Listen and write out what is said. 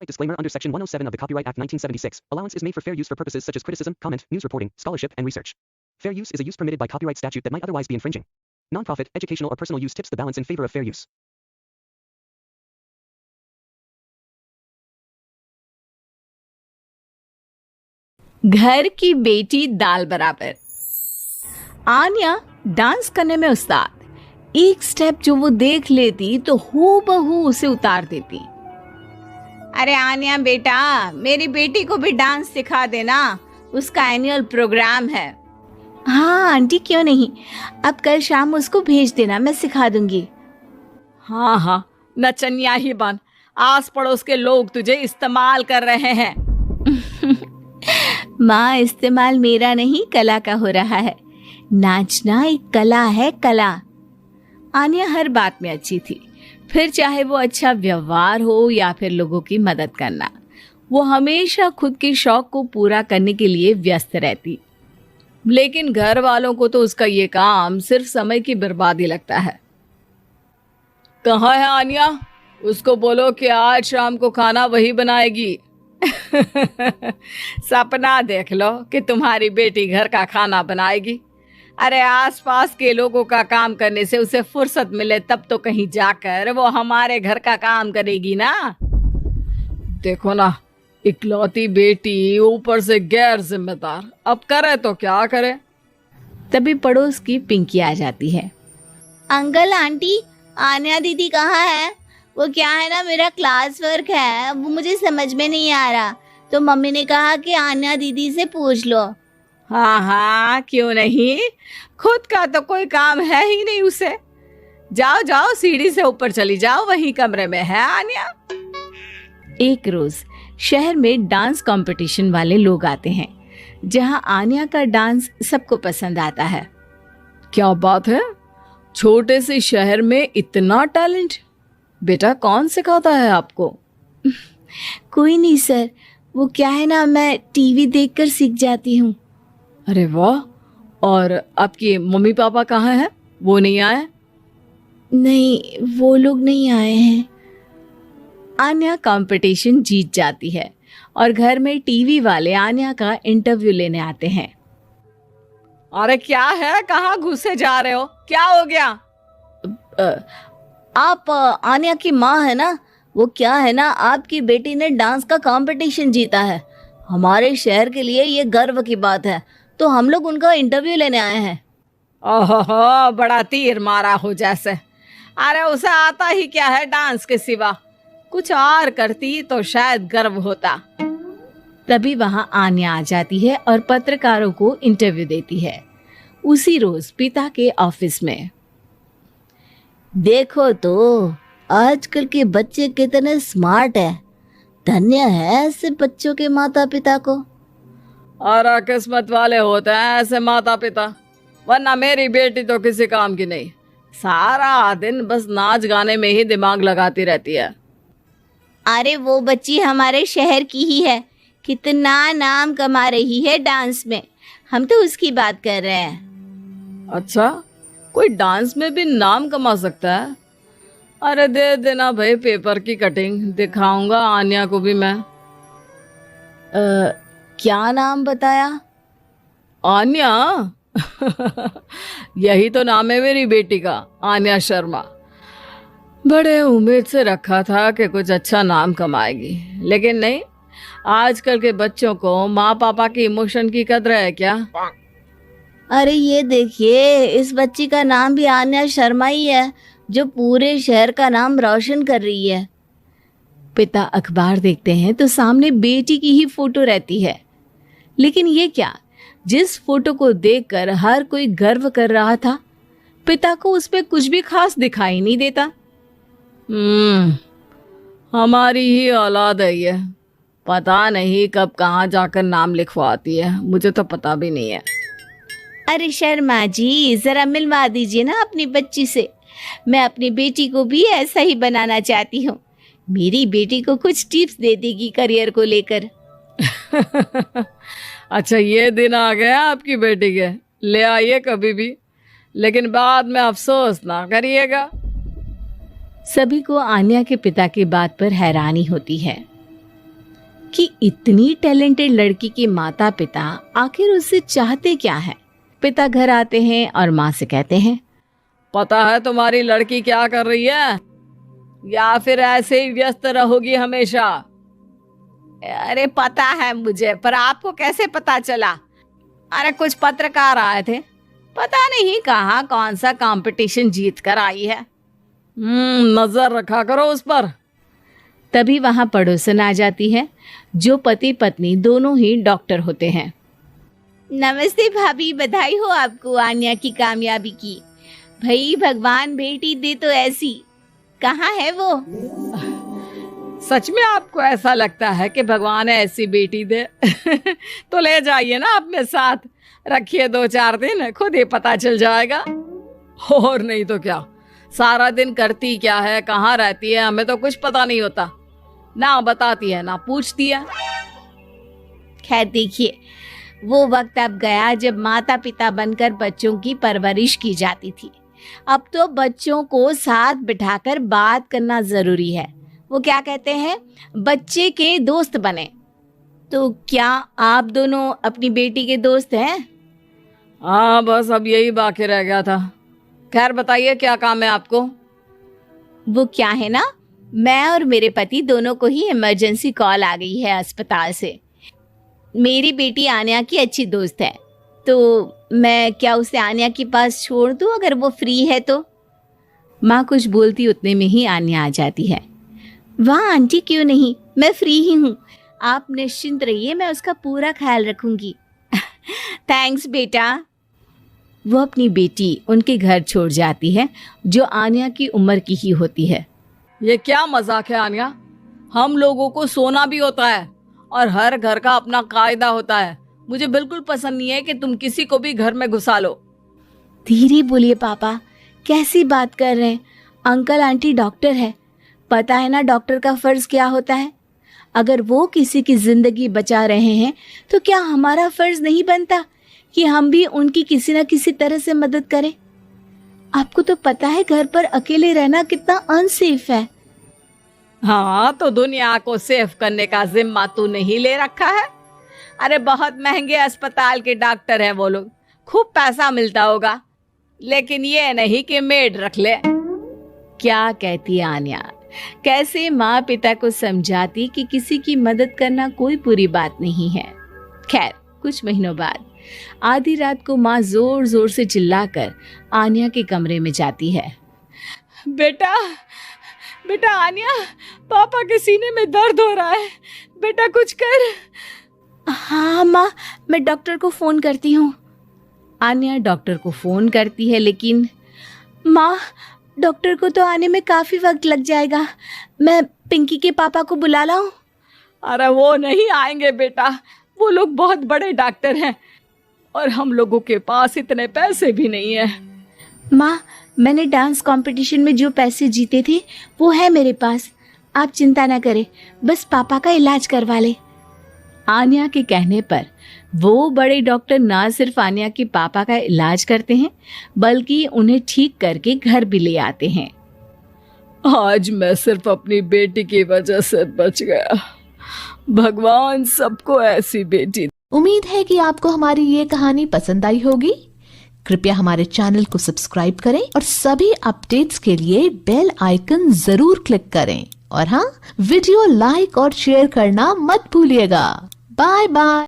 Disclaimer under Section 107 of the Copyright Act 1976. Allowance is made for fair use for purposes such as criticism, comment, news reporting, scholarship, and research. Fair use is a use permitted by copyright statute that might otherwise be infringing. Nonprofit, educational, or personal use tips the balance in favor of fair use. घर की बेटी दाल बराबर। Anya dance करने में उस्ताद। एक step जो वो देख लेती तो हूबहू उसे उतार देती। अरे आन्या बेटा, मेरी बेटी को भी डांस सिखा देना, उसका एनुअल प्रोग्राम है। हाँ आंटी, क्यों नहीं, अब कल शाम उसको भेज देना, मैं सिखा दूंगी। हाँ हाँ, नचनिया ही बन, आस पड़ोस के लोग तुझे इस्तेमाल कर रहे हैं। माँ, इस्तेमाल मेरा नहीं कला का हो रहा है। नाचना एक कला है, कला। आन्या हर बात में अच्छी थी, फिर चाहे वो अच्छा व्यवहार हो या फिर लोगों की मदद करना, वो हमेशा खुद के शौक को पूरा करने के लिए व्यस्त रहती। लेकिन घर वालों को तो उसका ये काम सिर्फ समय की बर्बादी लगता है। कहाँ है आन्या? उसको बोलो कि आज शाम को खाना वही बनाएगी। सपना देख लो कि तुम्हारी बेटी घर का खाना बनाएगी। अरे आसपास के लोगों का काम करने से उसे फुर्सत मिले तब तो कहीं जाकर वो हमारे घर का काम करेगी ना। देखो ना, इकलौती बेटी, ऊपर से गैर जिम्मेदार, अब करे तो क्या करे। तभी पड़ोस की पिंकी आ जाती है। अंकल आंटी, आन्या दीदी कहाँ है? वो क्या है ना, मेरा क्लास वर्क है, वो मुझे समझ में नहीं आ रहा, तो मम्मी ने कहा कि आन्या दीदी से पूछ लो। हाँ हाँ, क्यों नहीं, खुद का तो कोई काम है ही नहीं उसे। जाओ जाओ, सीढ़ी से ऊपर चली जाओ, वही कमरे में है आन्या। एक रोज शहर में डांस कंपटीशन वाले लोग आते हैं, जहां आन्या का डांस सबको पसंद आता है। क्या बात है, छोटे से शहर में इतना टैलेंट? बेटा, कौन सिखाता है आपको? कोई नहीं सर, वो क्या है ना, मैं टीवी देखकर सीख जाती हूँ। अरे वाह, और आपके मम्मी पापा कहाँ हैं? वो नहीं आए? नहीं, वो लोग नहीं आए हैं। आन्या कंपटीशन जीत जाती है और घर में टीवी वाले आन्या का इंटरव्यू लेने आते हैं। अरे क्या है, कहाँ घुसे जा रहे हो, क्या हो गया? आप आन्या की माँ है ना? वो क्या है ना, आपकी बेटी ने डांस का कंपटीशन जीता है, हमारे शहर के लिए ये गर्व की बात है, तो हम लोग उनका इंटरव्यू लेने आए हैं। ओहो, बड़ा तीर मारा हो जैसे। अरे उसे आता ही क्या है डांस के सिवा, कुछ और करती तो शायद गर्व होता। तभी वहां आन्या आ जाती है और पत्रकारों को इंटरव्यू देती है। उसी रोज पिता के ऑफिस में। देखो तो आजकल के बच्चे कितने स्मार्ट हैं, धन्य है ऐसे बच्चों के माता पिता को। और किस्मत वाले होते हैं ऐसे माता पिता, वरना मेरी बेटी तो किसी काम की नहीं, सारा दिन बस नाच गाने में ही दिमाग लगाती रहती है। अरे वो बच्ची हमारे शहर की ही है, कितना नाम कमा रही है डांस में, हम तो उसकी बात कर रहे हैं। अच्छा, कोई डांस में भी नाम कमा सकता है? अरे दे देना भाई पेपर की कटिंग, दिखाऊंगा आन्या को भी मैं। क्या नाम बताया? आन्या? यही तो नाम है मेरी बेटी का, आन्या शर्मा। बड़े उम्मीद से रखा था कि कुछ अच्छा नाम कमाएगी, लेकिन नहीं, आजकल के बच्चों को माँ पापा की इमोशन की कदर है क्या? अरे ये देखिए, इस बच्ची का नाम भी आन्या शर्मा ही है, जो पूरे शहर का नाम रोशन कर रही है। पिता अखबार देखते हैं तो सामने बेटी की ही फोटो रहती है। लेकिन ये क्या, जिस फोटो को देखकर हर कोई गर्व कर रहा था, पिता को उसमें कुछ भी खास दिखाई नहीं देता। हमारी ही औलाद है ये, पता नहीं कब कहाँ जाकर नाम लिखवाती है, मुझे तो पता भी नहीं है। अरे शर्मा जी, जरा मिलवा दीजिए ना अपनी बच्ची से, मैं अपनी बेटी को भी ऐसा ही बनाना चाहती हूँ। मेरी बेटी को कुछ टिप्स दे देगी करियर को लेकर। अच्छा, ये दिन आ गया आपकी बेटी के, ले आइए कभी भी, लेकिन बाद में अफसोस ना करिएगा। सभी को आन्या के पिता की बात पर हैरानी होती है। कि इतनी टैलेंटेड लड़की के माता पिता आखिर उससे चाहते क्या है। पिता घर आते हैं और माँ से कहते हैं, पता है तुम्हारी लड़की क्या कर रही है, या फिर ऐसे ही व्यस्त रहोगी हमेशा? अरे पता है मुझे, पर आपको कैसे पता चला? अरे कुछ पत्रकार आए थे, पता नहीं कहाँ कौन सा कंपटीशन जीत कर आई है। नजर रखा करो उस पर। तभी वहां पड़ोसन आ जाती है, जो पति पत्नी दोनों ही डॉक्टर होते हैं। नमस्ते भाभी, बधाई हो आपको आन्या की कामयाबी की। भाई भगवान बेटी दे तो ऐसी। कहाँ है वो? सच में आपको ऐसा लगता है कि भगवान ऐसी बेटी दे? तो ले जाइए ना अपने साथ, रखिए 2-4 दिन, खुद ही पता चल जाएगा। और नहीं तो क्या, सारा दिन करती क्या है, कहाँ रहती है, हमें तो कुछ पता नहीं होता। ना बताती है ना पूछती है। खैर देखिए, वो वक्त अब गया जब माता पिता बनकर बच्चों की परवरिश की जाती थी। अब तो बच्चों को साथ बिठाकर बात करना जरूरी है। वो क्या कहते हैं, बच्चे के दोस्त बने। तो क्या आप दोनों अपनी बेटी के दोस्त हैं? हाँ, बस अब यही बाकी रह गया था। खैर बताइए, क्या काम है आपको? वो क्या है ना, मैं और मेरे पति दोनों को ही इमरजेंसी कॉल आ गई है अस्पताल से। मेरी बेटी आन्या की अच्छी दोस्त है, तो मैं क्या उसे आन्या के पास छोड़ दूं अगर वो फ्री है तो? माँ कुछ बोलती उतने में ही आन्या आ जाती है। वाह आंटी, क्यों नहीं, मैं फ्री ही हूँ, आप निश्चिंत रहिए, मैं उसका पूरा ख्याल रखूंगी। थैंक्स बेटा। वो अपनी बेटी उनके घर छोड़ जाती है, जो आन्या की उम्र की ही होती है। ये क्या मजाक है आन्या? हम लोगों को सोना भी होता है और हर घर का अपना कायदा होता है। मुझे बिल्कुल पसंद नहीं है कि तुम किसी को भी घर में घुसा लो। धीरे बोलिए पापा, कैसी बात कर रहे हैं? अंकल आंटी डॉक्टर है, पता है ना डॉक्टर का फर्ज क्या होता है। अगर वो किसी की जिंदगी बचा रहे हैं तो क्या हमारा फर्ज नहीं बनता कि हम भी उनकी किसी न किसी तरह से मदद करें? आपको तो पता है घर पर अकेले रहना कितना अनसेफ है। हाँ, तो दुनिया को सेफ करने का जिम्मा तू नहीं ले रखा है? अरे बहुत महंगे अस्पताल के डॉक्टर हैं वो लोग, खूब पैसा मिलता होगा, लेकिन ये नहीं कि मेड रख ले। क्या कहती है आन्या, कैसे माँ पिता को समझाती कि किसी की मदद करना कोई बुरी बात नहीं है। खैर कुछ महीनों बाद आधी रात को माँ जोर जोर से चिल्लाकर आन्या के कमरे में जाती है। बेटा बेटा आन्या, पापा के सीने में दर्द हो रहा है, बेटा कुछ कर। हाँ माँ, मैं डॉक्टर को फोन करती हूँ। आन्या डॉक्टर को फोन करती है, लेकिन माँ डॉक्टर को तो आने में काफी वक्त लग जाएगा, मैं पिंकी के पापा को बुला लाऊं? अरे वो नहीं आएंगे बेटा, वो लोग बहुत बड़े डॉक्टर हैं और हम लोगों के पास इतने पैसे भी नहीं है। माँ मैंने डांस कंपटीशन में जो पैसे जीते थे वो है मेरे पास, आप चिंता ना करें, बस पापा का इलाज करवा ले। आन्या के कहने पर वो बड़े डॉक्टर ना सिर्फ आन्या के पापा का इलाज करते हैं, बल्कि उन्हें ठीक करके घर भी ले आते हैं। आज मैं सिर्फ अपनी बेटी की वजह से बच गया। भगवान सबको ऐसी बेटी। उम्मीद है कि आपको हमारी ये कहानी पसंद आई होगी। कृपया हमारे चैनल को सब्सक्राइब करें और सभी अपडेट्स के लिए बेल आइकन जरूर क्लिक करें। और हाँ, वीडियो लाइक और शेयर करना मत भूलिएगा। Bye bye.